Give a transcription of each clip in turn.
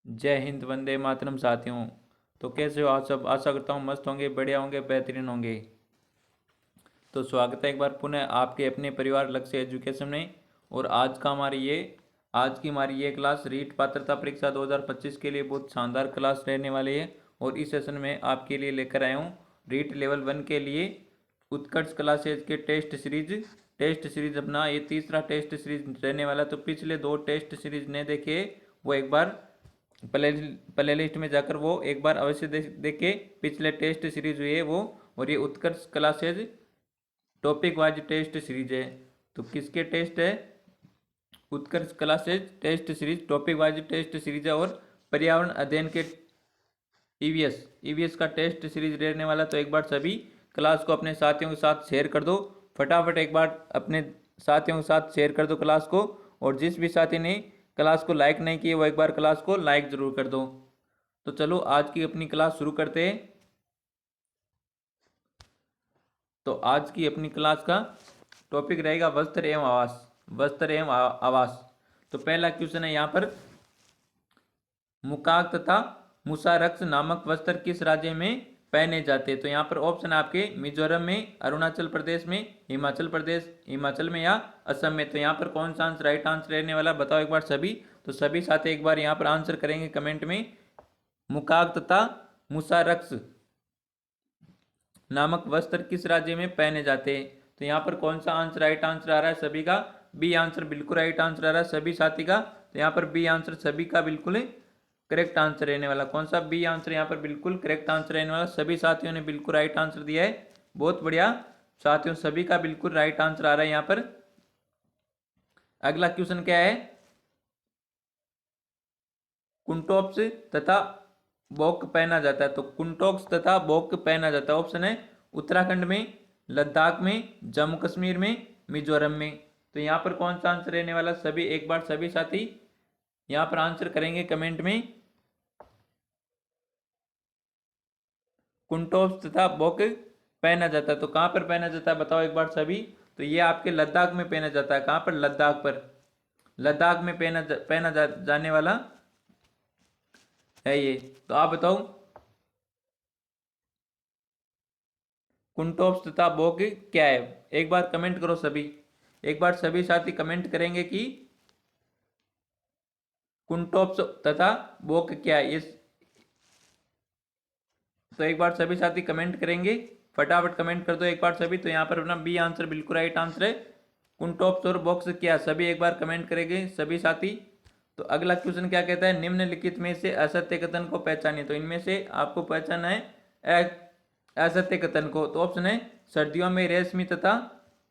जय हिंद, वंदे मातरम साथियों। तो कैसे हो आप सब? आशा करता हूँ मस्त होंगे, बढ़िया होंगे, बेहतरीन होंगे। तो स्वागत है एक बार पुनः आपके अपने परिवार लक्ष्य एजुकेशन में। और आज की हमारी ये क्लास रीट पात्रता परीक्षा 2025 के लिए बहुत शानदार क्लास रहने वाली है। और इस सेशन में आपके लिए लेकर आया हूँ रीट लेवल 1 के लिए उत्कर्ष क्लासेज के टेस्ट सीरीज अपना ये तीसरा टेस्ट सीरीज रहने वाला। तो पिछले 2 टेस्ट सीरीज ने देखे वो एक बार प्ले लिस्ट में जाकर वो एक बार अवश्य देखे। पिछले टेस्ट सीरीज हुई है वो। और ये Utkarsh classes topic wise test series है। तो किसके टेस्ट है? Utkarsh classes test series topic wise test series है। और पर्यावरण अध्ययन के ईवीएस का टेस्ट सीरीज रहने वाला। तो एक बार सभी क्लास को अपने साथियों के साथ शेयर कर दो। फटाफट एक बार अपने साथियों के साथ शेयर कर दो क्लास को। और जिस भी साथी ने क्लास को लाइक नहीं किए वो एक बार क्लास को लाइक जरूर कर दो। तो चलो आज की अपनी क्लास शुरू करते हैं। तो आज की अपनी क्लास का टॉपिक रहेगा वस्त्र एवं आवास। तो पहला क्वेश्चन है यहाँ पर, मुकाक तथा मुसारक्स नामक वस्त्र किस राज्य में पहने जाते हैं? तो यहाँ पर ऑप्शन आपके मिजोरम में, अरुणाचल प्रदेश में, हिमाचल में या असम में। तो यहाँ पर कौन सा आंसर राइट आंसर रहने वाला बताओ एक बार सभी। तो सभी साथी एक बार यहाँ पर आंसर करेंगे कमेंट में। मुकाक तथा मुसारक्स नामक वस्त्र किस राज्य में पहने जाते हैं? तो यहाँ पर कौन सा आंसर राइट आंसर आ रहा है सभी का? बी आंसर बिल्कुल राइट आंसर आ रहा है सभी साथी का। तो यहाँ पर बी आंसर सभी का बिल्कुल करेक्ट आंसर रहने वाला। कौन सा? बी आंसर यहाँ पर बिल्कुल करेक्ट आंसर रहने वाला। सभी साथियों ने बिल्कुल राइट आंसर दिया है। बहुत बढ़िया साथियों, सभी का बिल्कुल राइट आंसर आ रहा है यहाँ पर। अगला क्वेश्चन क्या है? कुंटोप्स तथा बोक पहना जाता है। तो कुंटोक्स तथा बोक पहना जाता है। ऑप्शन है उत्तराखंड में, लद्दाख में, जम्मू कश्मीर में, मिजोरम में। तो यहाँ पर कौन सा आंसर रहने वाला? सभी एक बार सभी साथी यहाँ पर आंसर करेंगे कमेंट में। कुंटोप्स तथा बोक पहना जाता है। तो कहाँ पर पहना जाता है बताओ एक बार सभी। तो ये आपके लद्दाख में पहना जाता है। कहाँ पर? लद्दाख पर। लद्दाख में जाने वाला है ये। तो आप बताओ कुंटोप्स तथा बोक क्या है? एक बार कमेंट करो सभी। एक बार सभी साथी कमेंट करेंगे कि कुंटोप्स तथा बोक क्या है। तो एक बार सभी साथी कमेंट करेंगे। फटाफट कमेंट कर दो एक बार सभी। तो यहाँ पर अपना बी आंसर बिल्कुल राइट आंसर है। कुंटोप्स और बॉक्स क्या? सभी एक बार कमेंट करेंगे सभी साथी। तो अगला क्वेश्चन क्या कहता है? निम्नलिखित में से असत्य कथन को पहचानिए। तो इनमें से आपको पहचानना है असत्य कथन को। तो ऑप्शन है सर्दियों में रेशमी तथा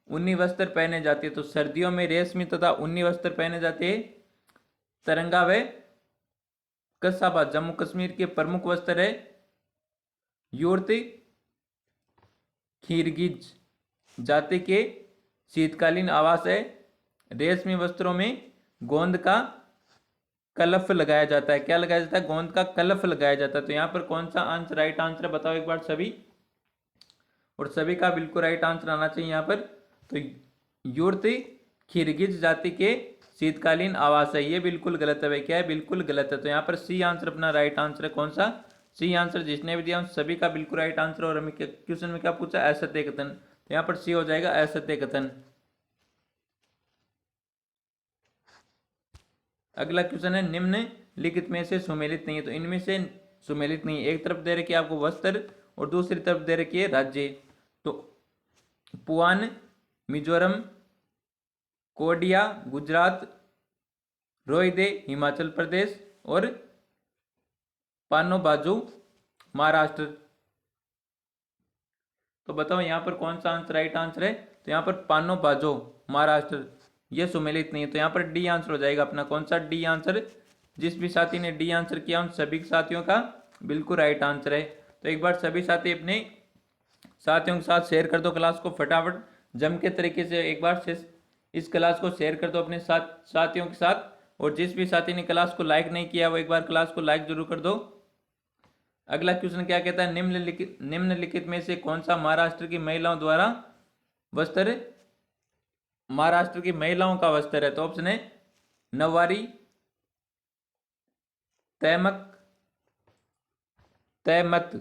ऊनी वस्त्र पहने जाते हैं। तो सर्दियों में रेशमी तथा ऊनी वस्त्र पहने जाते हैं। तरंगा व कसाबा जम्मू कश्मीर के प्रमुख वस्त्र है। यूर्ति खीरगिज जाति के शीतकालीन आवास है। रेशमी वस्त्रों में गोंद का कलफ लगाया जाता है। क्या लगाया जाता है? गोंद का कलफ लगाया जाता है। तो यहाँ पर कौन सा आंसर राइट आंसर बताओ एक बार सभी। और सभी का बिल्कुल राइट आंसर आना चाहिए यहाँ पर। तो यूर्ति खिरगिज जाति के शीतकालीन आवास है। ये बिल्कुल गलत है भाई। क्या है? बिल्कुल गलत है। तो यहाँ पर सी आंसर अपना राइट आंसर है। कौन सा? सी आंसर जिसने भी दिया उन सभी का बिल्कुल राइट आंसर। और हमें क्वेश्चन में क्या पूछा? असत्य कथन। तो यहाँ पर सी हो जाएगा असत्य कथन। अगला क्वेश्चन है निम्नलिखित में से सुमेलित नहीं है। तो इनमें से सुमेलित नहीं है। एक तरफ दे रखी है आपको वस्त्र और दूसरी तरफ दे रखी है राज्य। तो पुआन मिजोरम, कोडिया गुजरात, रोहिदे हिमाचल प्रदेश और पानो बाजू महाराष्ट्र। तो बताओ यहाँ पर कौन सा आंसर राइट आंसर है? तो यहाँ पर पानो बाजो महाराष्ट्र ये सुमेलित नहीं है। तो यहाँ पर डी आंसर हो जाएगा अपना। कौन सा? D answer. जिस भी साथी ने डी आंसर किया उन सभी साथियों का बिल्कुल राइट आंसर है। तो एक बार सभी साथी अपने साथियों के साथ शेयर कर दो क्लास को। फटाफट जम के तरीके से एक बार से इस क्लास को शेयर कर दो अपने साथियों के साथ। और जिस भी साथी ने क्लास को लाइक नहीं किया वो एक बार क्लास को लाइक जरूर कर दो। अगला क्वेश्चन क्या कहता है? निम्नलिखित में से कौन सा महाराष्ट्र की महिलाओं द्वारा वस्त्र महाराष्ट्र की महिलाओं का वस्त्र है? तो ऑप्शन है नवारी, तैमक, तैमत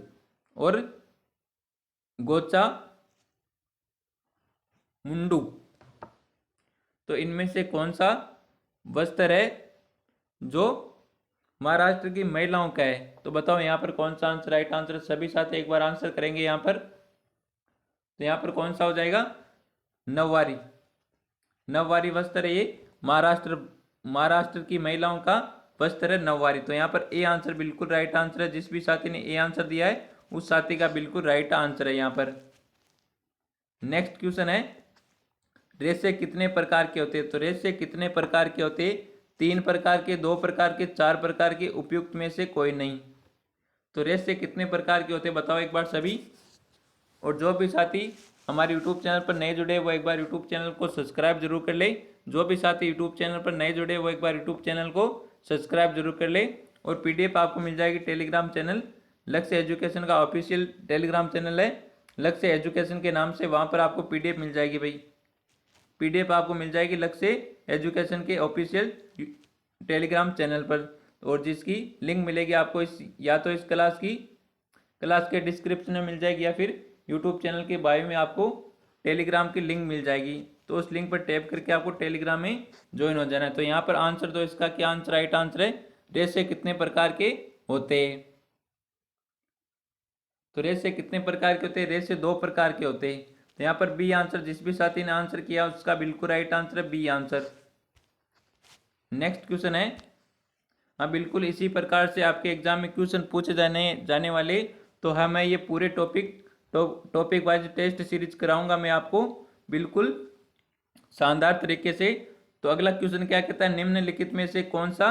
और गोचा मुंडू। तो इनमें से कौन सा वस्त्र है जो महाराष्ट्र की महिलाओं का है? तो बताओ यहाँ पर कौन सा आंसर राइट आंसर? सभी साथ एक बार आंसर करेंगे यहाँ पर। तो यहाँ पर कौन सा हो जाएगा? नववारी। नववारी वस्त्र है ये, महाराष्ट्र की महिलाओं का वस्त्र है नववारी। तो यहाँ पर ए आंसर बिल्कुल राइट आंसर है। जिस भी साथी ने ए आंसर दिया है उस साथी का बिल्कुल राइट आंसर है यहाँ पर। नेक्स्ट क्वेश्चन है, रेशे कितने प्रकार के होते हैं? तो रेशे कितने प्रकार के होते हैं? 3 प्रकार के, 2 प्रकार के, 4 प्रकार के, उपयुक्त में से कोई नहीं। तो रेशे कितने प्रकार के होते हैं बताओ एक बार सभी। और जो भी साथी हमारे यूट्यूब चैनल पर नए जुड़े वो एक बार यूट्यूब चैनल को सब्सक्राइब जरूर कर ले। जो भी साथी यूट्यूब चैनल पर नए जुड़े वो एक बार यूट्यूब चैनल को सब्सक्राइब जरूर कर ले। और पीडीएफ आपको मिल जाएगी टेलीग्राम चैनल, लक्ष्य एजुकेशन का ऑफिशियल टेलीग्राम चैनल है लक्ष्य एजुकेशन के नाम से, वहाँ पर आपको पीडीएफ मिल जाएगी भाई। पीडीएफ आपको मिल जाएगी लक्ष्य एजुकेशन के ऑफिशियल टेलीग्राम चैनल पर। और जिसकी लिंक मिलेगी आपको इस या तो इस क्लास के डिस्क्रिप्शन में मिल जाएगी या फिर यूट्यूब चैनल के बायो में आपको टेलीग्राम की लिंक मिल जाएगी। तो उस लिंक पर टैप करके आपको टेलीग्राम में ज्वाइन हो जाना है। तो यहाँ पर आंसर दो, इसका क्या आंसर राइट आंसर है? रेशे कितने प्रकार के होते हैं? तो रेशे कितने प्रकार के होते हैं? रेशे 2 प्रकार के होते हैं। तो यहाँ पर बी आंसर, जिस भी साथी ने आंसर किया उसका बिल्कुल राइट आंसर है बी आंसर। नेक्स्ट क्वेश्चन है, हाँ बिल्कुल इसी प्रकार से आपके एग्जाम में क्वेश्चन पूछे जाने वाले। तो हाँ मैं ये पूरे टॉपिक वाइज टेस्ट सीरीज कराऊंगा मैं आपको बिल्कुल शानदार तरीके से। तो अगला क्वेश्चन क्या कहता है, निम्नलिखित में से कौन सा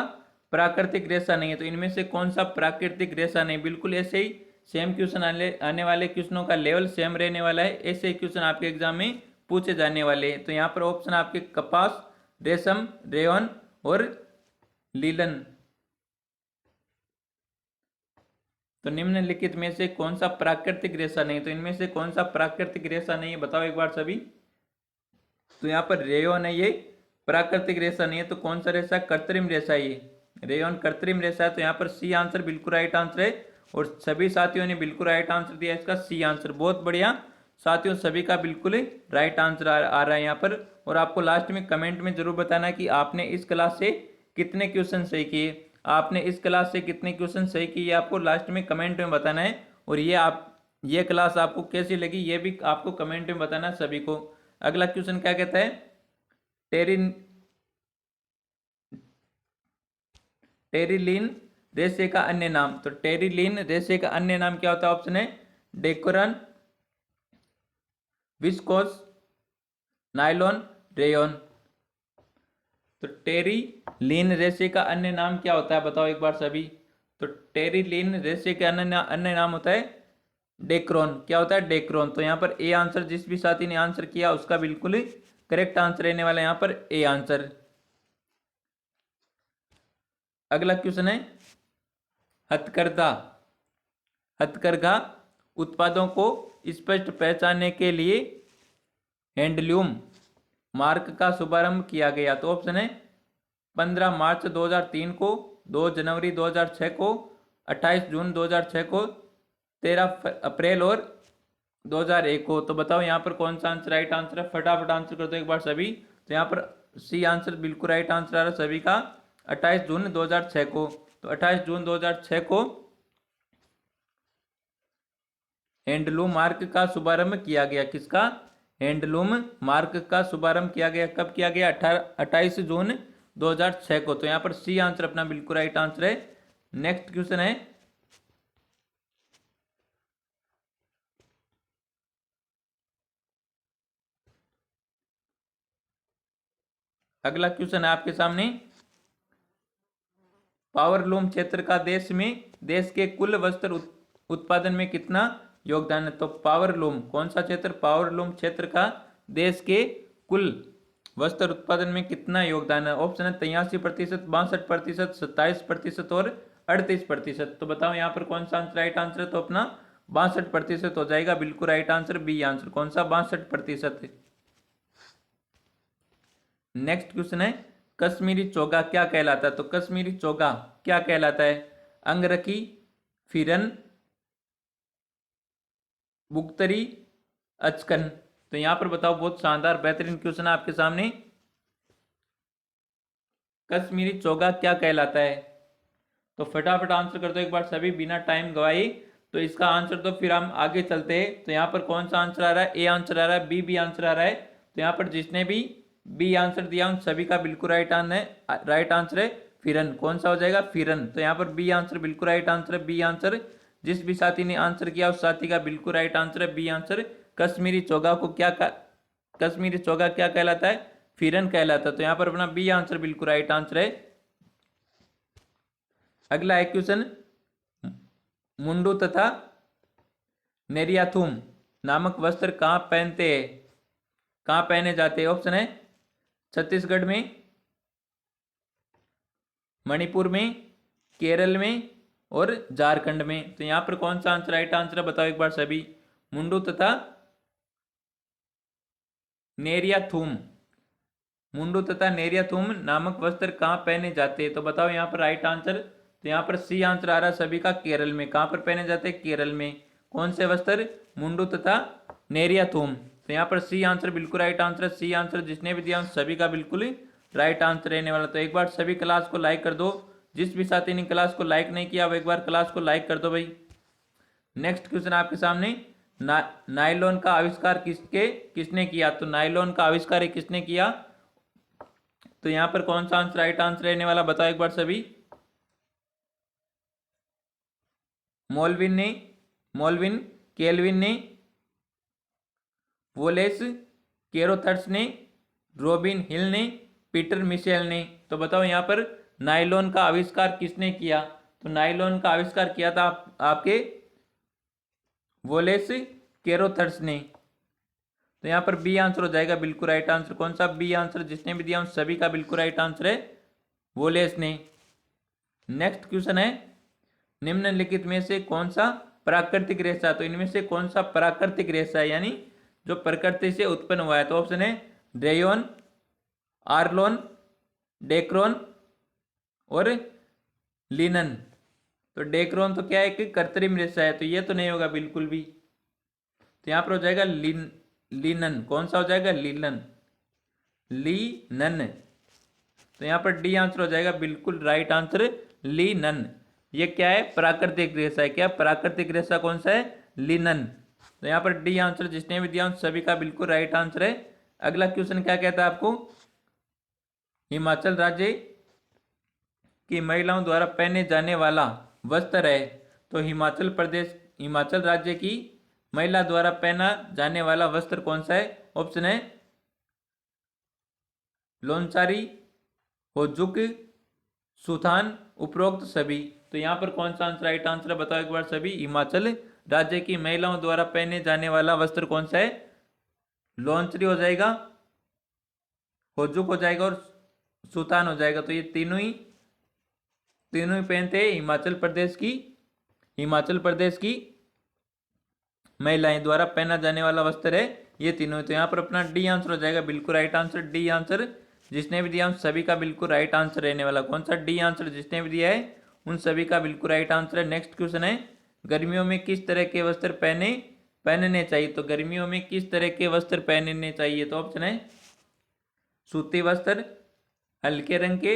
प्राकृतिक रेशा नहीं है? तो इनमें से कौन सा प्राकृतिक रेशा नहीं? बिल्कुल ऐसे ही सेम क्वेश्चन आने वाले क्वेश्चनों का लेवल सेम रहने वाला है। ऐसे ही क्वेश्चन आपके एग्जाम में पूछे जाने वाले हैं। तो यहाँ पर ऑप्शन आपके कपास, रेशम, रेयन और लीलन। तो निम्नलिखित में से कौन सा प्राकृतिक रेशा नहीं? तो इनमें से कौन सा प्राकृतिक रेशा नहीं है बताओ एक बार सभी। तो यहाँ पर रेयन है, ये प्राकृतिक रेशा नहीं है। तो कौन सा रेशा? कृत्रिम रेशा। ये रेयन कृत्रिम रेशा है। तो यहाँ पर सी आंसर बिल्कुल राइट आंसर है। और सभी साथियों ने बिल्कुल राइट आंसर दिया इसका सी आंसर। बहुत बढ़िया साथियों, सभी का बिल्कुल राइट आंसर आ रहा है यहाँ पर। और आपको लास्ट में कमेंट में जरूर बताना कि आपने इस क्लास से कितने क्वेश्चन सही किए, आपने इस क्लास से कितने क्वेश्चन सही किए, आपको लास्ट में कमेंट में बताना है। और ये क्लास आपको कैसी लगी ये भी आपको कमेंट में बताना है सभी को। अगला क्वेश्चन क्या कहता है, टेरिलीन रेशे का अन्य नाम। तो टेरिलीन रेशे का अन्य नाम क्या होता है? ऑप्शन है डेकोरन, विस्कोस, नायलॉन, रेयन। तो टेरिलीन रेशे का अन्य नाम क्या होता है बताओ एक बार सभी। तो टेरिलीन रेशे का अन्य नाम होता है डेक्रोन। क्या होता है? डेक्रोन। तो यहाँ पर ए आंसर, जिस भी साथी ने आंसर किया उसका बिल्कुल करेक्ट आंसर रहने वाला है यहाँ पर ए आंसर। अगला क्वेश्चन है, हथकरघा उत्पादों को स्पष्ट पहचानने के लिए हैंडलूम मार्क का शुभारंभ किया गया। तो ऑप्शन है 15 मार्च 2003 को, 2 जनवरी 2006 को, 28 जून 2006 को, 13 अप्रैल और 2001 को। तो बताओ यहाँ पर कौन सा आंसर राइट आंसर है? फटाफट आंसर कर दो एक बार सभी। तो यहाँ पर सी आंसर बिल्कुल राइट आंसर आ रहा है सभी का 28 जून 2006 को। तो 28 जून 2006 को हैंडलूम मार्क का शुभारंभ किया गया। किसका? हैंडलूम मार्क का शुभारंभ किया गया। कब किया गया? 28 जून 2006 को। तो यहाँ पर सी आंसर अपना बिल्कुल राइट आंसर है। नेक्स्ट क्वेश्चन है, अगला क्वेश्चन है आपके सामने, पावरलूम क्षेत्र का देश के कुल वस्त्र उत्पादन में कितना योगदान है? तो पावरलूम कौन सा क्षेत्र? पावरलूम क्षेत्र का देश के कुल वस्त्र उत्पादन में कितना योगदान है? ऑप्शन है 83%, 62%, 27% और 38%। तो बताओ यहाँ पर कौन सा आंसर राइट आंसर है? तो अपना 62% हो जाएगा बिल्कुल राइट आंसर बी आंसर। कौन सा? 62%। नेक्स्ट क्वेश्चन है, कश्मीरी चोगा क्या कहलाता है? तो कश्मीरी चोगा क्या कहलाता है? अंगरखी, फिरन, बुगतरी, अचकन। तो यहां पर बताओ, बहुत शानदार बेहतरीन क्वेश्चन है आपके सामने। कश्मीरी चोगा क्या कहलाता है? तो फटाफट आंसर कर दो एक बार सभी, बिना टाइम गवाए। तो इसका आंसर तो फिर हम आगे चलते हैं। तो यहाँ पर कौन सा आंसर आ रहा है? ए आंसर आ रहा है, बी भी आंसर आ रहा है। तो यहाँ पर जिसने भी बी आंसर दिया उन सभी का बिल्कुल राइट आंसर है फिरन। कौन सा हो जाएगा? फिरन। तो यहाँ पर बी आंसर बिल्कुल राइट आंसर है, बी आंसर। जिस भी साथी ने आंसर किया उस साथी का बिल्कुल राइट आंसर है बी आंसर। कश्मीरी चोगा को कश्मीरी चोगा क्या कहलाता है? फिरन कहलाता है। तो यहाँ पर अपना बी आंसर बिल्कुल राइट आंसर है। अगला है क्वेश्चन, मुंडू तथा नेरियाथुम नामक वस्त्र कहाँ पहनते हैं, कहाँ पहने जाते हैं? ऑप्शन है छत्तीसगढ़ में, मणिपुर में, केरल में और झारखंड में। तो यहां पर कौन सा आंसर राइट आंसर है बताओ एक बार सभी। मुंडू तथा नेरियाथुम, मुंडू तथा नेरियाथुम नामक वस्त्र कहाँ पहने जाते हैं? तो बताओ यहाँ पर राइट आंसर। तो यहाँ पर सी आंसर आ रहा है सभी का, केरल में। कहाँ पर पहने जाते हैं? केरल में। कौन से वस्त्र? मुंडू तथा नेरियाथुम। तो यहाँ पर सी आंसर बिल्कुल राइट आंसर है, सी आंसर जिसने भी दिया उन सभी का बिल्कुल राइट आंसर रहने वाला। तो एक बार सभी क्लास को लाइक कर दो। जिस भी साथी ने क्लास को लाइक नहीं किया वो एक बार क्लास को लाइक कर दो भाई। नेक्स्ट क्वेश्चन आपके सामने, नायलॉन का आविष्कार किसने किया? तो नायलॉन का आविष्कार किसने किया? तो यहां पर कौन सा आंसर राइट आंसर रहने वाला बताओ एक बार सभी। मोलविन केल्विन ने, वोलेस केरोथर्स ने, रॉबिन हिल ने, पीटर मिशेल ने। तो बताओ यहाँ पर नायलॉन का आविष्कार किसने किया? तो नायलॉन का आविष्कार किया था आपके वोलेस केरोथर्स ने। तो यहाँ पर बी आंसर हो जाएगा बिल्कुल राइट आंसर। कौन सा? बी आंसर जिसने भी दिया उन सभी का बिल्कुल राइट आंसर है वोलेस ने। नेक्स्ट क्वेश्चन है, निम्नलिखित में से कौन सा प्राकृतिक रेशा? तो इनमें से कौन सा प्राकृतिक रेशा है, यानी जो प्रकृति से उत्पन्न हुआ है? तो ऑप्शन है ड्रेयोन, आर्लोन, डेक्रोन और लिनन। तो डेक्रोन तो क्या है कि कृत्रिम रेशा है, तो ये तो नहीं होगा बिल्कुल भी। तो यहां पर हो जाएगा लिनन। कौन सा हो जाएगा? लिनन। तो यहां पर डी आंसर हो जाएगा बिल्कुल राइट आंसर, लिनन। ये क्या है? प्राकृतिक रेशा है। क्या प्राकृतिक रेशा कौन सा है? लिनन। तो यहां पर डी आंसर जिसने भी दिया उन सभी का बिल्कुल राइट आंसर है। अगला क्वेश्चन क्या कहता है आपको, हिमाचल राज्य की महिलाओं द्वारा पहने जाने वाला वस्त्र है। तो हिमाचल राज्य की महिला द्वारा पहना जाने वाला वस्त्र कौन सा है? ऑप्शन है लोनसारी, होजुक, सुथान, उपरोक्त सभी। तो यहां पर कौन सा आंसर राइट आंसर है बताओ एक बार सभी। हिमाचल राज्य की महिलाओं द्वारा पहने जाने वाला वस्त्र कौन सा है? लोनसरी हो जाएगा, होजुक हो जाएगा और सुथान हो जाएगा। तो ये तीनों ही पहनते हैं हिमाचल प्रदेश की महिलाएं द्वारा पहना जाने वाला वस्त्र है ये तीनों। तो यहाँ पर अपना डी आंसर हो जाएगा बिल्कुल राइट आंसर, डी आंसर जिसने भी दिया उन सभी का बिल्कुल राइट आंसर रहने वाला। कौन सा? डी आंसर जिसने भी दिया है उन सभी का बिल्कुल राइट आंसर है। नेक्स्ट क्वेश्चन है, गर्मियों में किस तरह के वस्त्र पहनने चाहिए? तो गर्मियों में किस तरह के वस्त्र पहनने चाहिए? तो ऑप्शन है सूती वस्त्र, हल्के रंग के,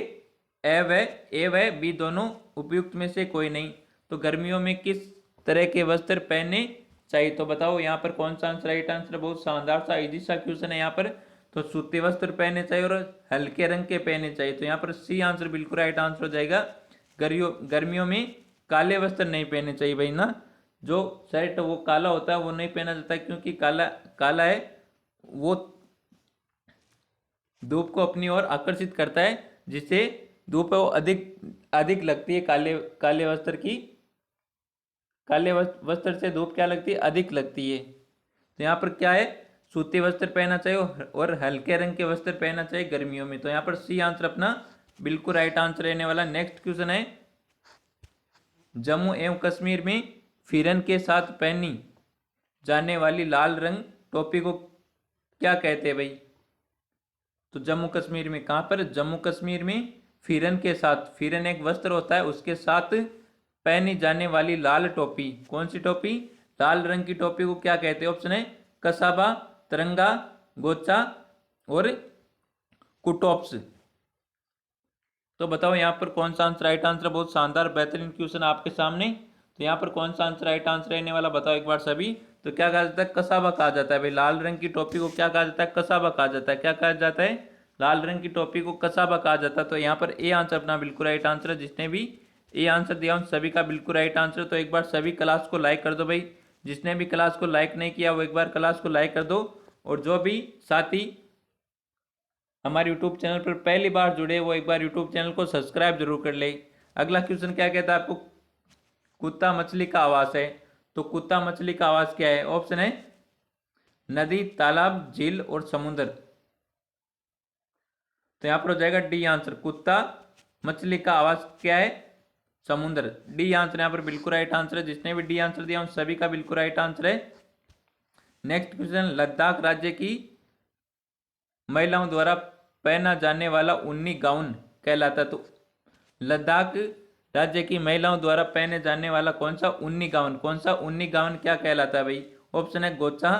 ए व बी दोनों, उपयुक्त में से कोई नहीं। तो गर्मियों में किस तरह के वस्त्र पहनने चाहिए? तो बताओ यहाँ पर कौन सा आंसर राइट आंसर? बहुत शानदार सा इजी सा क्वेश्चन है यहाँ पर। तो सूती वस्त्र पहने चाहिए और हल्के रंग के पहने चाहिए। तो यहाँ पर सी आंसर बिल्कुल राइट आंसर हो जाएगा। गर्मियों में काले वस्त्र नहीं पहने चाहिए भाई ना। जो शर्ट वो काला होता है वो नहीं पहना जाता, क्योंकि काला है वो धूप को अपनी ओर आकर्षित करता है, जिससे धूप वो अधिक लगती है। काले वस्त्र से धूप क्या लगती है? अधिक लगती है। तो यहाँ पर क्या है? सूती वस्त्र पहनना चाहिए और हल्के रंग के वस्त्र पहनना चाहिए गर्मियों में। तो यहाँ पर सी आंसर अपना बिल्कुल राइट आंसर रहने वाला। नेक्स्ट क्वेश्चन है, जम्मू एवं कश्मीर में फिरन के साथ पहनी जाने वाली लाल रंग टोपी को क्या कहते हैं भाई? तो जम्मू कश्मीर में कहां पर? जम्मू कश्मीर में फिरन के साथ, फिरन एक वस्त्र होता है उसके साथ पहनी जाने वाली लाल टोपी। कौन सी टोपी? लाल रंग की टोपी को क्या कहते हैं? ऑप्शन है कसाबा, तिरंगा, गोचा और कुटोप्स। तो बताओ यहाँ पर कौन सा आंसर राइट आंसर? बहुत शानदार बेहतरीन क्वेश्चन आपके सामने। तो यहाँ पर कौन सा आंसर राइट आंसर रहने वाला बताओ एक बार सभी। तो क्या कहा जाता है? कसाबा कहा जाता है भाई। लाल रंग की टोपी को क्या कहा जाता है? कसाबा कहा जाता है। क्या कहा जाता है? लाल रंग की टोपी को कसाबा कहा जाता है। तो यहाँ पर ए आंसर अपना बिल्कुल राइट आंसर है। जिसने भी ए आंसर दिया उन सभी का बिल्कुल राइट आंसर। तो एक बार सभी क्लास को लाइक कर दो भाई। जिसने भी क्लास को लाइक नहीं किया वो एक बार क्लास को लाइक कर दो। और जो भी साथी हमारे यूट्यूब चैनल पर पहली बार जुड़े वो एक बार यूट्यूब चैनल को सब्सक्राइब जरूर कर ले। अगला क्वेश्चन क्या कहता है आपको? कुत्ता मछली का आवास है। तो कुत्ता मछली का आवास क्या है? ऑप्शन है नदी, तालाब, झील और समुद्र। तो यहां पर हो जाएगा डी आंसर। कुत्ता मछली का आवास क्या है? समुद्र। डी आंसर यहां पर बिल्कुल राइट आंसर है। जिसने भी डी आंसर दिया उन सभी का बिल्कुल राइट आंसर है। नेक्स्ट क्वेश्चन, लद्दाख राज्य की महिलाओं द्वारा पहना जाने वाला उन्नी गाउन कहलाता। तो लद्दाख राज्य की महिलाओं द्वारा पहने जाने वाला कौन सा उन्नी गाउन? कौन सा उन्नी गाउन क्या कहलाता है भाई? ऑप्शन है गोचा,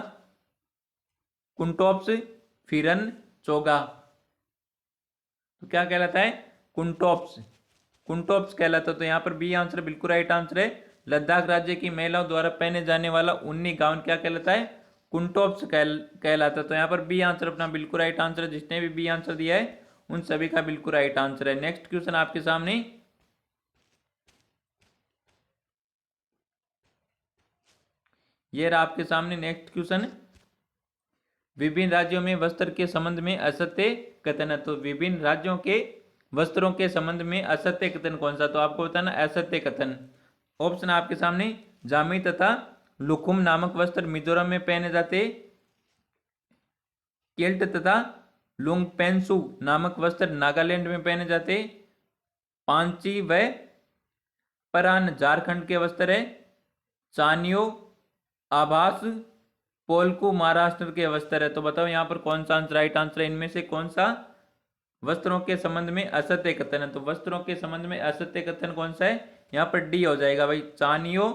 कुंटोप्स, फिरन, चोगा। तो क्या कहलाता है? कुंटोप्स। कुंटोप्स कहलाता। तो यहाँ पर बी आंसर बिल्कुल राइट आंसर है। लद्दाख राज्य की महिलाओं द्वारा पहने जाने वाला उन्नी गाउन क्या कहलाता है? कुंटोप्स कहलाता। तो यहाँ पर बी आंसर अपना बिल्कुल राइट आंसर है। जिसने भी बी आंसर दिया है उन सभी का बिल्कुल राइट आंसर है। नेक्स्ट क्वेश्चन आपके सामने, ये रहा आपके सामने नेक्स्ट क्वेश्चन। विभिन्न राज्यों में वस्त्र के संबंध में असत्य कथन है। तो विभिन्न राज्यों के वस्त्रों के संबंध में असत्य कथन कौन सा? तो आपको बताना असत्य कथन। ऑप्शन आपके सामने, जामी तथा लुकुम नामक वस्त्र मिजोरम में पहने जाते। केल्ट तथा लुंगपेंसु नामक वस्त्र नागालैंड में पहने जाते। पांची व परान झारखंड के वस्त्र है। चानियो, आभास, पोलकू महाराष्ट्र के वस्त्र है। तो बताओ यहाँ पर कौन सा आंसर राइट आंसर है? इनमें से कौन सा वस्त्रों के संबंध में असत्य कथन है? तो वस्त्रों के संबंध में असत्य कथन कौन सा है? यहाँ पर डी हो जाएगा भाई। चानियो,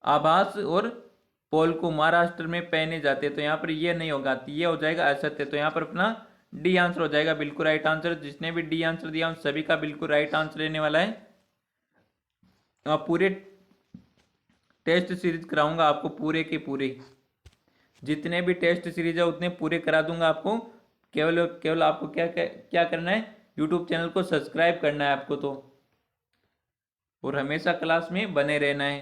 आभास और पोलकू महाराष्ट्र में पहने जाते। तो यहाँ पर ये नहीं होगा, तो ये हो जाएगा असत्य। तो यहाँ पर अपना डी आंसर हो जाएगा बिल्कुल राइट आंसर। जिसने भी डी आंसर दिया उन सभी का बिल्कुल राइट आंसर रहने वाला है। पूरे टेस्ट सीरीज कराऊंगा आपको, पूरे के पूरे जितने भी टेस्ट सीरीज है उतने पूरे करा दूंगा आपको। केवल केवल आपको क्या क्या करना है? यूट्यूब चैनल को सब्सक्राइब करना है आपको तो, और हमेशा क्लास में बने रहना है।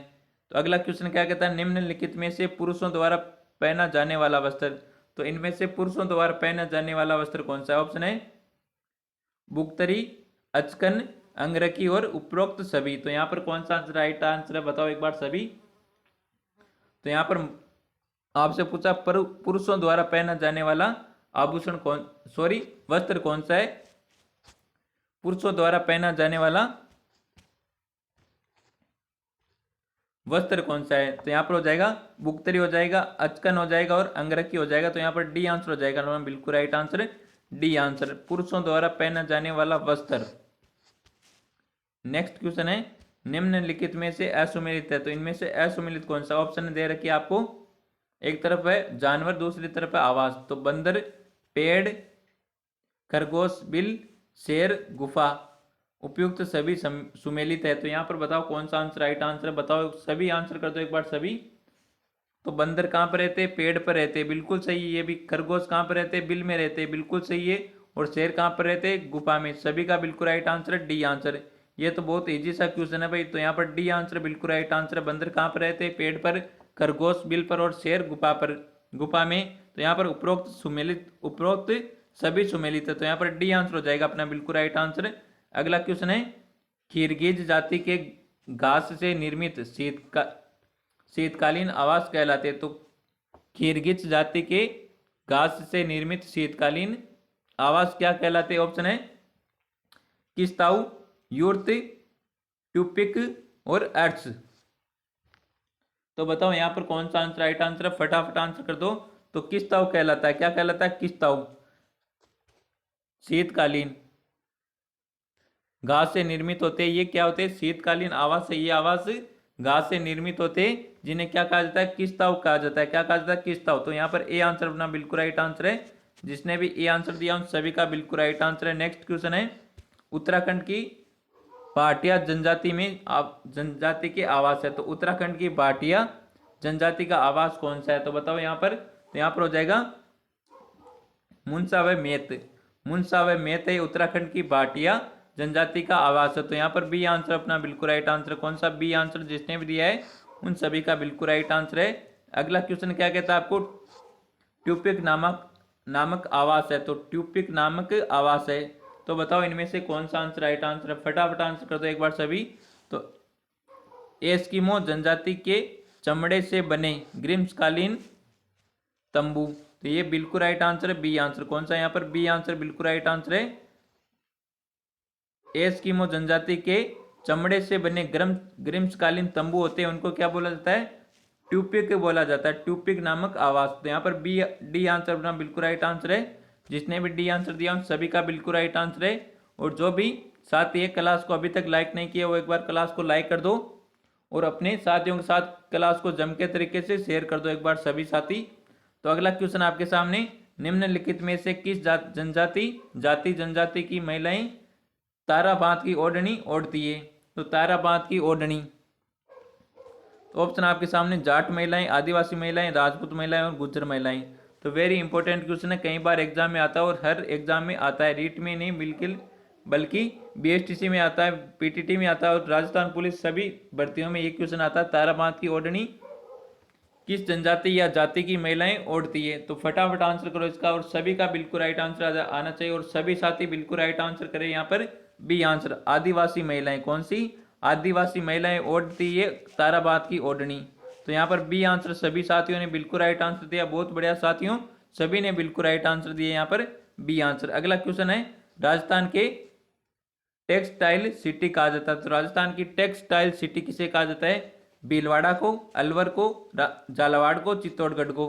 तो अगला क्वेश्चन क्या कहता है? निम्नलिखित में से पुरुषों द्वारा पहना जाने वाला वस्त्र। तो इनमें से पुरुषों द्वारा पहना जाने वाला वस्त्र कौन सा है? ऑप्शन है बुकतरी, अचकन, अंगरखी और उपरोक्त सभी। तो यहाँ पर कौन सा आंसर राइट आंसर है बताओ एक बार सभी। तो यहाँ पर आपसे पूछा पुरुषों द्वारा पहना जाने वाला आभूषण कौन, सॉरी वस्त्र कौन सा है? पुरुषों द्वारा पहना जाने वाला वस्त्र कौन सा है? तो यहाँ पर हो जाएगा बुकतरी हो जाएगा, अचकन हो जाएगा और अंगरखी हो जाएगा। तो यहाँ पर डी आंसर हो जाएगा। बिल्कुल राइट आंसर डी आंसर, पुरुषों द्वारा पहना जाने वाला वस्त्र। नेक्स्ट क्वेश्चन है, निम्नलिखित में से असुमेलित है। तो इनमें से असुमेलित कौन सा? ऑप्शन दे रखी है आपको। एक तरफ है जानवर, दूसरी तरफ है आवास। तो बंदर, पेड़, खरगोश, बिल, शेर, गुफा। उपयुक्त सभी सुमेलित है। तो यहाँ पर बताओ कौन सा आंसर राइट आंसर है? बताओ सभी आंसर कर दो एक बार सभी। तो बंदर कहाँ पर रहते? पेड़ पर रहते, बिल्कुल सही है ये भी। खरगोश कहाँ पर रहते? बिल में रहते, बिल्कुल सही है। और शेर कहाँ पर रहते? गुफा में। सभी का बिल्कुल राइट आंसर है डी आंसर। ये तो बहुत इजी सा क्वेश्चन है भाई। तो यहाँ पर डी आंसर बिल्कुल राइट आंसर है। बंदर कहाँ पर रहते? पेड़ पर, खरगोश बिल पर और शेर गुफा पर, गुफा में। तो यहाँ पर उपरोक्त सुमेलित, उपरोक्त सभी सुमेलित है। तो यहाँ पर डी आंसर हो जाएगा अपना बिल्कुल राइट आंसर। अगला क्वेश्चन है, खीरगीज जाति के घास से निर्मित शीतकालीन आवास कहलाते। तो खीरगीज जाति के घास से निर्मित शीतकालीन आवास क्या कहलाते? ऑप्शन है किस्ताऊ, यूर्त, ट्यूपिक और अर्ट्स। तो बताओ यहाँ पर कौन सा आंसर राइट आंसर है? फटाफट आंसर कर दो। तो किस्ताऊ कहलाता है। क्या कहलाता है? किस्ताऊ, शीतकालीन। घास से निर्मित होते हैं। ये क्या होते हैं? शीतकालीन आवास है। ये आवास घास से निर्मित होते हैं, जिन्हें क्या कहा जाता है? किस्ताव कहा जाता है। क्या कहा जाता है? किस्ताव। तो यहाँ पर ए आंसर अपना बिल्कुल राइट आंसर है। जिसने भी ए आंसर दिया उन सभी का बिल्कुल राइट आंसर है। नेक्स्ट क्वेश्चन है, उत्तराखंड की भाटिया जनजाति में जनजाति के आवास है। तो उत्तराखंड की भाटिया जनजाति का आवास कौन सा है? तो बताओ यहाँ पर। तो यहाँ पर हो जाएगा मुनसा व मेत। मुनसा व मेत है उत्तराखंड की भाटिया जनजाति का आवास है। तो यहाँ पर बी आंसर अपना बिल्कुल राइट आंसर। कौन सा? B answer. जिसने भी दिया है उन सभी का बिल्कुल राइट आंसर है। अगला क्वेश्चन क्या कहता है आपको? ट्यूपिक नामक आवास है। तो ट्यूपिक नामक आवास है। तो बताओ इनमें से कौन सा आंसर राइट आंसर है? फटाफट आंसर कर दो एक बार सभी। तो एस्किमो जनजाति के चमड़े से बने ग्रीष्मकालीन तंबू। तो ये बिल्कुल राइट आंसर है। B answer. कौन सा? यहाँ पर बी आंसर बिल्कुल राइट आंसर है। एस्किमो जनजाति के चमड़े से बने ग्रीष्मकालीन तंबू होते हैं, उनको क्या बोला जाता है? ट्यूपिक बोला जाता है। ट्यूपिक नामक आवास। तो यहाँ पर बी डी आंसर अपना बिल्कुल राइट आंसर है। जिसने भी डी आंसर दिया उन सभी का बिल्कुल राइट आंसर है। और जो भी साथी ये क्लास को अभी तक लाइक नहीं किया वो एक बार क्लास को लाइक कर दो और अपने साथियों के साथ क्लास को जम के तरीके से शेयर कर दो एक बार सभी साथी। तो अगला क्वेश्चन आपके सामने, निम्नलिखित में से किस जनजाति की महिलाएं तारा बांध की ओढ़नी ओढ़ती है? तो तारा बांध की ओढ़नी। तो ऑप्शन आपके सामने, जाट महिलाएं, आदिवासी महिलाएं, राजपूत महिलाएं और गुज्जर महिलाएं। तो वेरी इंपॉर्टेंट क्वेश्चन है, कई बार एग्जाम में आता है और हर एग्जाम में आता है, रीट में नहीं बिल्कुल, बल्कि बीएसटीसी में आता है, पीटीटी में आता है और राजस्थान पुलिस सभी भर्तियों में ये क्वेश्चन आता है, तारा बांध की ओढ़नी किस जनजाति या जाति की महिलाएं ओढ़ती है? तो फटाफट आंसर करो इसका और सभी का बिल्कुल राइट आंसर आना चाहिए और सभी साथी बिल्कुल राइट आंसर करें। यहाँ पर बी आंसर, आदिवासी महिलाएं। कौन सी? आदिवासी महिलाएं ओढ़ती है ताराबाद की ओढ़नी। तो यहाँ पर बी आंसर सभी साथियों ने बिल्कुल राइट आंसर दिया। बहुत बढ़िया साथियों, सभी ने बिल्कुल राइट आंसर दिया यहाँ पर बी आंसर। अगला क्वेश्चन है, राजस्थान के टेक्सटाइल सिटी कहा जाता है। तो राजस्थान की टेक्सटाइल सिटी किसे कहा जाता है? भीलवाड़ा को, अलवर को, झालावाड़ को, चित्तौड़गढ़ को।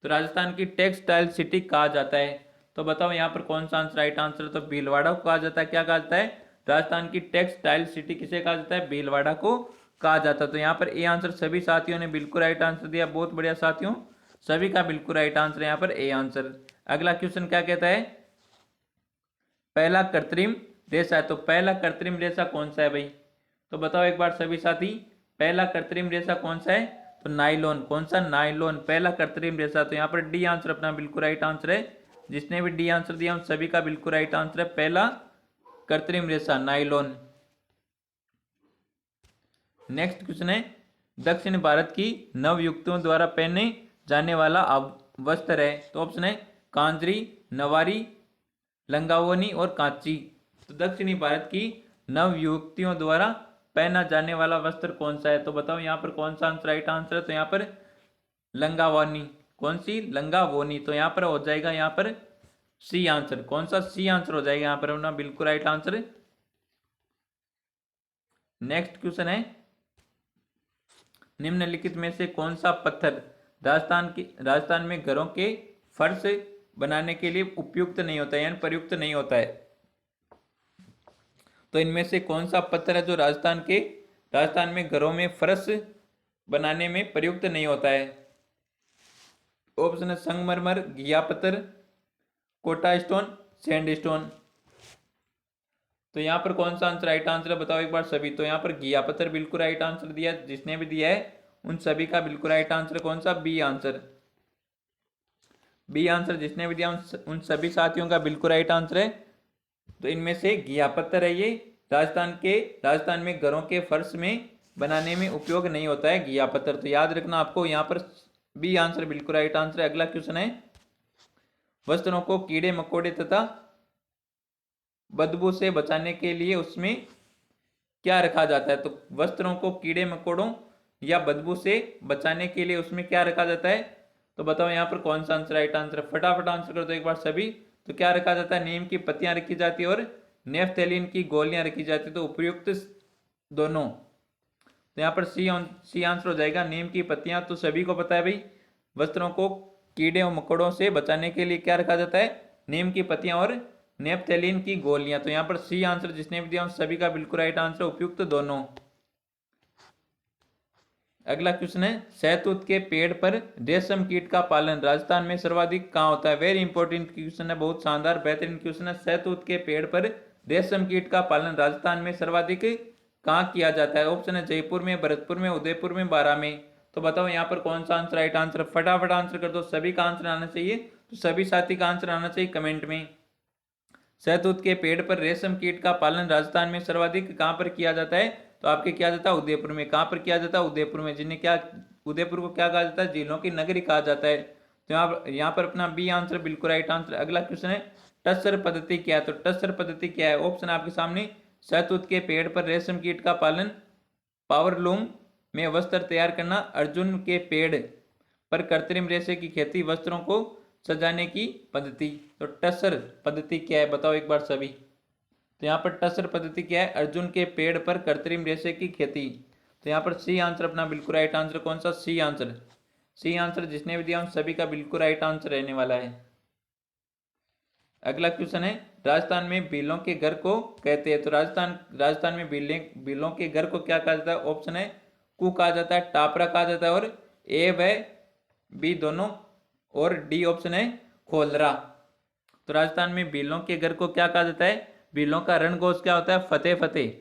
तो राजस्थान की टेक्सटाइल सिटी कहा जाता है। तो बताओ यहाँ पर कौन सा आंसर राइट आंसर? तो भीलवाड़ा को कहा जाता है। क्या कहा जाता है? राजस्थान की टेक्सटाइल सिटी किसे कहा जाता है? भीलवाड़ा को कहा जाता है। तो यहाँ पर ए आंसर सभी साथियों ने बिल्कुल राइट आंसर दिया। बहुत बढ़िया साथियों, सभी का बिल्कुल राइट आंसर यहाँ पर ए आंसर। अगला क्वेश्चन क्या कहता है? पहला कृत्रिम रेशा है। तो पहला कृत्रिम रेशा कौन सा है भाई? तो बताओ एक बार सभी साथी, पहला कृत्रिम रेशा कौन सा है? तो नाइलॉन। कौन सा? नाइलॉन, पहला कृत्रिम रेशा। तो यहाँ पर डी आंसर अपना बिल्कुल राइट आंसर है। जिसने भी डी आंसर दिया उन सभी का बिल्कुल राइट आंसर है, पहला कृत्रिम रेशा नाइलॉन। नेक्स्ट क्वेश्चन है, दक्षिण भारत की नवयुवतियों द्वारा पहने जाने वाला वस्त्र है। तो ऑप्शन है कांजरी, नवारी, लंगावोनी और कांची। तो दक्षिणी भारत की नवयुवतियों द्वारा पहना जाने वाला वस्त्र कौन सा है? तो बताओ यहाँ पर कौन सा आंसर राइट आंसर है? तो यहाँ पर लंगावोनी। कौन सी? लंगावोनी। तो यहाँ पर हो जाएगा यहाँ पर सी आंसर। कौन सा? सी आंसर हो जाएगा यहाँ पर अपना बिल्कुल राइट आंसर। नेक्स्ट क्वेश्चन है, निम्नलिखित में से कौन सा पत्थर राजस्थान में घरों के फर्श बनाने के लिए उपयुक्त नहीं होता है, यानी प्रयुक्त नहीं होता है? तो इनमें से कौन सा पत्थर है जो राजस्थान में घरों में फर्श बनाने में प्रयुक्त नहीं होता है? ऑप्शन है संगमरमर, घिया पत्थर, कोटा स्टोन, सैंड स्टोन। तो यहाँ पर कौन सा आंसर राइट आंसर है? बताओ एक बार सभी। तो यहाँ पर घिया पत्थर बिल्कुल राइट आंसर दिया। जिसने भी दिया है उन सभी का बिल्कुल राइट आंसर कौन सा? B answer. बी आंसर जिसने भी दिया उन सभी साथियों का बिल्कुल राइट आंसर है। तो इनमें से घिया पत्थर है, ये राजस्थान में घरों के फर्श में बनाने में उपयोग नहीं होता है घिया पत्थर। तो याद रखना आपको, यहाँ पर बी आंसर बिल्कुल राइट आंसर है। अगला क्वेश्चन है, वस्त्रों को कीड़े मकोड़े तथा बदबू से बचाने के लिए उसमें क्या रखा जाता है? तो वस्त्रों को कीड़े मकोड़ों या बदबू से बचाने के लिए उसमें क्या रखा जाता है? तो बताओ यहाँ पर कौन सा आंसर राइट आंसर है? फटाफट आंसर कर दो एक बार सभी। तो क्या रखा जाता है? नीम की पत्तियां रखी जाती है और नेफ्थेलिन की गोलियां रखी जाती है। तो उपयुक्त दोनों। तो यहाँ पर सी आंसर हो जाएगा, नीम की पत्तियां। तो सभी को पता है भाई, वस्त्रों को कीड़े और मकोड़ों से बचाने के लिए क्या रखा जाता है? नीम की पत्तियां और नेपथेलिन की गोलियां। तो यहाँ पर सी आंसर जिसने भी दिया उन सभी का बिल्कुल राइट आंसर, उपयुक्त दोनों। अगला क्वेश्चन है, सहतूत के पेड़ पर रेशम कीट का पालन राजस्थान में सर्वाधिक कहाँ होता है? वेरी इंपॉर्टेंट क्वेश्चन है, बहुत शानदार बेहतरीन क्वेश्चन है। सहतूत के पेड़ पर रेशम कीट का पालन राजस्थान में सर्वाधिक कहाँ किया जाता है? ऑप्शन है जयपुर में, भरतपुर में, उदयपुर में, बारां में। तो बताओ यहाँ पर कौन सा आंसर राइट आंसर? फटाफट आंसर कर दो, सभी का आंसर आना चाहिए। तो सभी साथी का आंसर आना चाहिए कमेंट में। सहतूत के पेड़ पर रेशम कीट का पालन राजस्थान में सर्वाधिक कहां पर किया जाता है? तो आपके किया जाता है उदयपुर में। कहां पर किया जाता है? उदयपुर में। जिन्हें क्या, उदयपुर को क्या कहा जाता है? झीलों की नगरी कहा जाता है। तो यहाँ पर अपना बी आंसर बिल्कुल राइट आंसर। अगला क्वेश्चन है, टस्सर पद्धति क्या है? तो टस्सर पद्धति क्या है? ऑप्शन आपके सामने, सहतूत के पेड़ पर रेशम कीट का पालन, पावरलूम में वस्त्र तैयार करना, अर्जुन के पेड़ पर कृत्रिम रेशे की खेती, वस्त्रों को सजाने की पद्धति। तो टस्सर पद्धति क्या है? बताओ एक बार सभी। तो यहाँ पर टस्सर पद्धति क्या है? अर्जुन के पेड़ पर कृत्रिम रेशे की खेती। तो यहाँ पर सी आंसर अपना बिल्कुल राइट आंसर। कौन सा? C answer. सी आंसर जिसने भी दिया उन सभी का बिल्कुल राइट आंसर रहने वाला है। अगला क्वेश्चन है, राजस्थान में भीलों के घर को कहते हैं? तो राजस्थान में भीलों के घर को क्या कहा जाता है? ऑप्शन है कू कहा जाता है, टापरा कहा जाता है, और ए व बी दोनों, और डी ऑप्शन है खोलरा। तो राजस्थान में भीलों के घर को क्या कहा जाता है? भीलों का रणघोष क्या होता है? फतेह फतेह।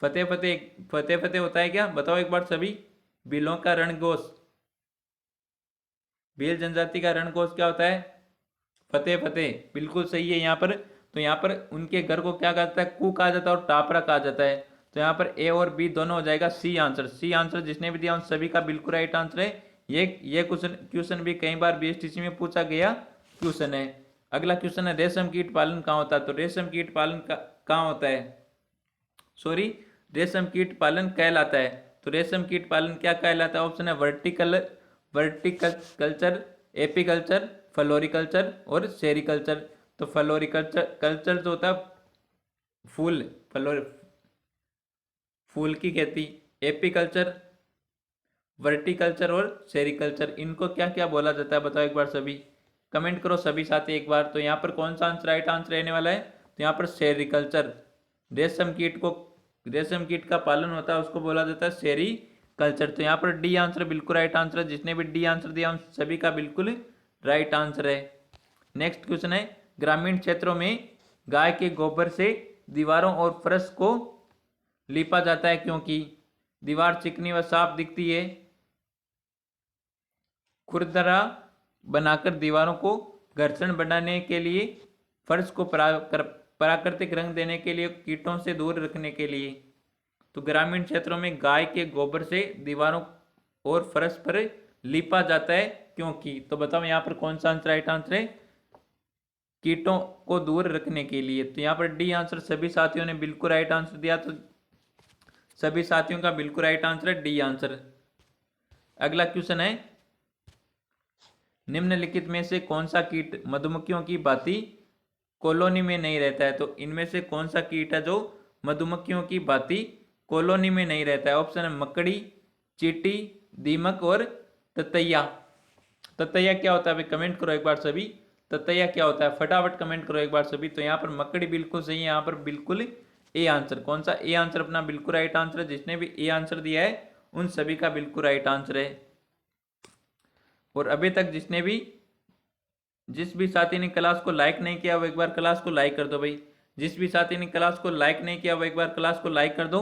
फतेह फतेह, फतेह फतेह होता है क्या? बताओ एक बार सभी। भीलों का रणघोष, भील जनजाति का रणघोष क्या होता है? फतेह फतेह, बिल्कुल सही है यहाँ पर। तो यहाँ पर उनके घर को क्या कहा जाता है? कू कहा जाता है और टापरा कहा जाता है। तो यहाँ पर ए और बी दोनों हो जाएगा सी आंसर। सी आंसर जिसने भी दिया उन सभी का बिल्कुल राइट आंसर है। ये क्वेश्चन भी कई बार बीएसटीसी में पूछा गया क्वेश्चन है। अगला क्वेश्चन है, रेशम कीट पालन कहाँ होता है? तो रेशम कीट पालन कहाँ होता है? सॉरी, रेशम कीट पालन कहलाता है। तो रेशम कीट पालन क्या कहलाता है? ऑप्शन है वर्टिकल्चर, एपीकल्चर, फ्लोरिकल्चर और सेरिकल्चर। तो फ्लोरिकल्चर जो होता है फूल की खेती, एपीकल्चर, वर्टिकल्चर और सेरिकल्चर, इनको क्या क्या बोला जाता है? बताओ एक बार सभी, कमेंट करो सभी साथी एक बार। तो यहाँ पर कौन सा आंसर राइट आंसर रहने वाला है? तो यहाँ पर सेरिकल्चर, रेशम कीट का पालन होता है उसको बोला जाता है सेरिकल्चर। तो यहाँ पर डी आंसर बिल्कुल राइट आंसर है। जिसने भी डी आंसर दिया उन सभी का बिल्कुल राइट आंसर है। नेक्स्ट क्वेश्चन है, ग्रामीण क्षेत्रों में गाय के गोबर से दीवारों और फर्श को लीपा जाता है क्योंकि दीवार चिकनी व साफ दिखती है। खुरदरा बनाकर दीवारों को घर्षण बढ़ाने के लिए, फर्श को प्राकृतिक रंग देने के लिए, कीटों से दूर रखने के लिए। तो ग्रामीण क्षेत्रों में गाय के गोबर से दीवारों और फर्श पर लीपा जाता है क्योंकि। तो बताओ यहाँ पर कौन सा आंसर राइट आंसर है? कीटों को दूर रखने के लिए। तो यहाँ पर डी आंसर सभी साथियों ने बिल्कुल राइट आंसर दिया। तो सभी साथियों का बिल्कुल राइट आंसर है डी आंसर। अगला क्वेश्चन है, निम्नलिखित में से कौन सा कीट मधुमक्खियों की भांति कॉलोनी में नहीं रहता है? तो इनमें से कौन सा कीट है जो मधुमक्खियों की भांति कॉलोनी में नहीं रहता है? ऑप्शन है मकड़ी, चींटी, दीमक और ततैया। ततैया क्या होता है भाई? कमेंट करो एक बार सभी, ततैया क्या होता है? फटाफट कमेंट करो एक बार सभी। तो यहाँ पर मकड़ी बिल्कुल सही है, यहाँ पर बिल्कुल ए आंसर। कौन सा? ए आंसर अपना बिल्कुल राइट आंसर है। जिसने भी ए आंसर दिया है उन सभी का बिल्कुल राइट आंसर है। और अभी तक जिस भी साथी ने क्लास को लाइक नहीं किया वो एक बार क्लास को लाइक कर दो भाई। जिस भी साथी ने क्लास को लाइक नहीं किया वो एक बार क्लास को लाइक कर दो।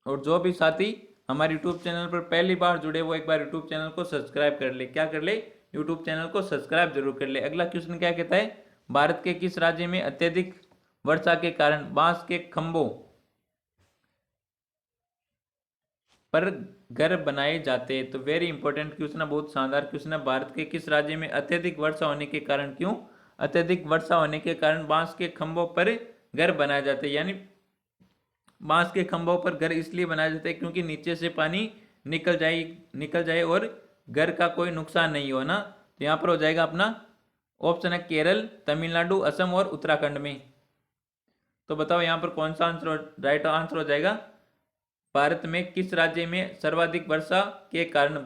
और जो भी साथी हमारे यूट्यूब चैनल पर पहली बार जुड़े वो एक बार यूट्यूब चैनल को सब्सक्राइब कर ले। क्या कर ले? यूट्यूब चैनल को सब्सक्राइब जरूर कर ले। अगला क्वेश्चन क्या कहता है, भारत के किस राज्य में अत्यधिक वर्षा के कारण बांस के खंभों पर घर बनाए जाते हैं? तो वेरी इंपॉर्टेंट क्वेश्चन है, बहुत शानदार क्वेश्चन है। भारत के किस राज्य में अत्यधिक वर्षा होने के कारण, क्यों अत्यधिक वर्षा होने के कारण बांस के खंभों पर घर बनाए जाते हैं? यानी बांस के खंभों पर घर इसलिए बनाए जाते हैं क्योंकि नीचे से पानी निकल जाए और घर का कोई नुकसान नहीं हो ना। तो यहाँ पर हो जाएगा अपना ऑप्शन है केरल, तमिलनाडु, असम और उत्तराखंड में। तो बताओ यहाँ पर कौन सा आंसर राइट आंसर हो जाएगा? भारत में किस राज्य में सर्वाधिक वर्षा के कारण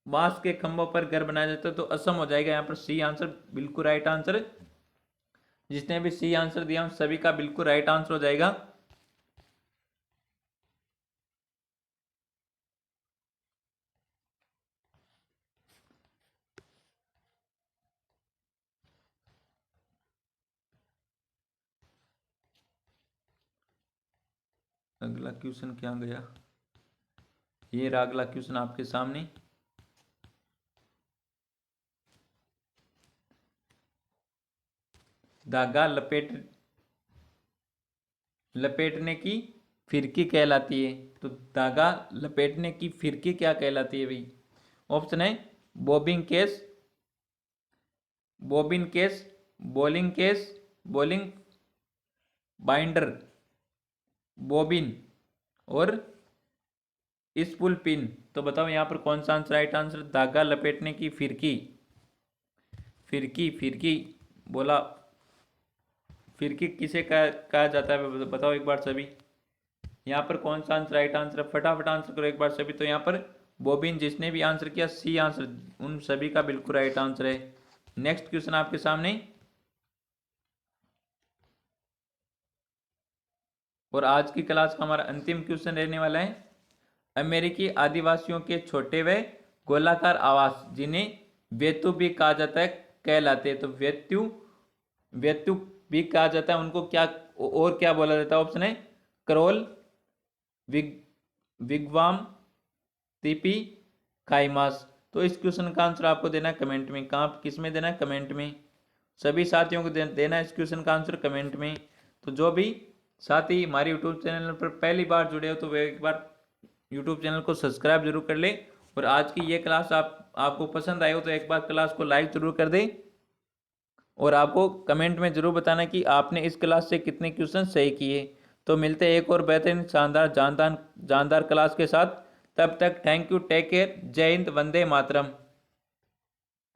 बांस के खंभों पर घर बनाया जाता है, तो असम हो जाएगा यहाँ पर सी आंसर, बिल्कुल राइट आंसर। जिसने भी सी आंसर दिया उन सभी का बिल्कुल राइट आंसर हो जाएगा। अगला क्वेश्चन क्या गया, ये रहा अगला क्वेश्चन आपके सामने। धागा लपेटने की फिरकी कहलाती है, तो धागा लपेटने की फिरकी क्या कहलाती है भाई? ऑप्शन है bobbin case, bowling binder, bobbin और स्पूल पिन। तो बताओ यहाँ पर कौन सा आंसर राइट आंसर? धागा लपेटने की फिरकी, फिरकी बोला, फिरकी किसे कहा जाता है बताओ एक बार सभी। यहाँ पर कौन सा आंसर राइट आंसर है? फटाफट आंसर करो एक बार सभी। तो यहाँ पर बॉबिन, जिसने भी आंसर किया सी आंसर, उन सभी का बिल्कुल राइट आंसर है। नेक्स्ट क्वेश्चन आपके सामने, और आज की क्लास का हमारा अंतिम क्वेश्चन रहने वाला है। अमेरिकी आदिवासियों के छोटे व गोलाकार आवास, जिन्हें वेतु भी कहा जाता है, कहलाते हैं। तो वेतु भी कहा जाता है उनको, क्या और क्या बोला जाता है? ऑप्शन है क्रोल, विग विगवाम, तिपी, काइमास। तो इस क्वेश्चन का आंसर आपको देना है कमेंट में। कहाँ, किस में देना है? कमेंट में। सभी साथियों को देना है इस क्वेश्चन का आंसर कमेंट में। तो जो भी साथी हमारे यूट्यूब चैनल पर पहली बार जुड़े हो, तो वे एक बार यूट्यूब चैनल को सब्सक्राइब जरूर कर ले। और आज की ये क्लास आपको पसंद आई हो तो एक बार क्लास को लाइक जरूर कर दे, और आपको कमेंट में जरूर बताना कि आपने इस क्लास से कितने क्वेश्चन सही किए। तो मिलते हैं एक और बेहतरीन शानदार जानदार क्लास के साथ। तब तक थैंक यू, टेक केयर, जय हिंद, वंदे मातरम।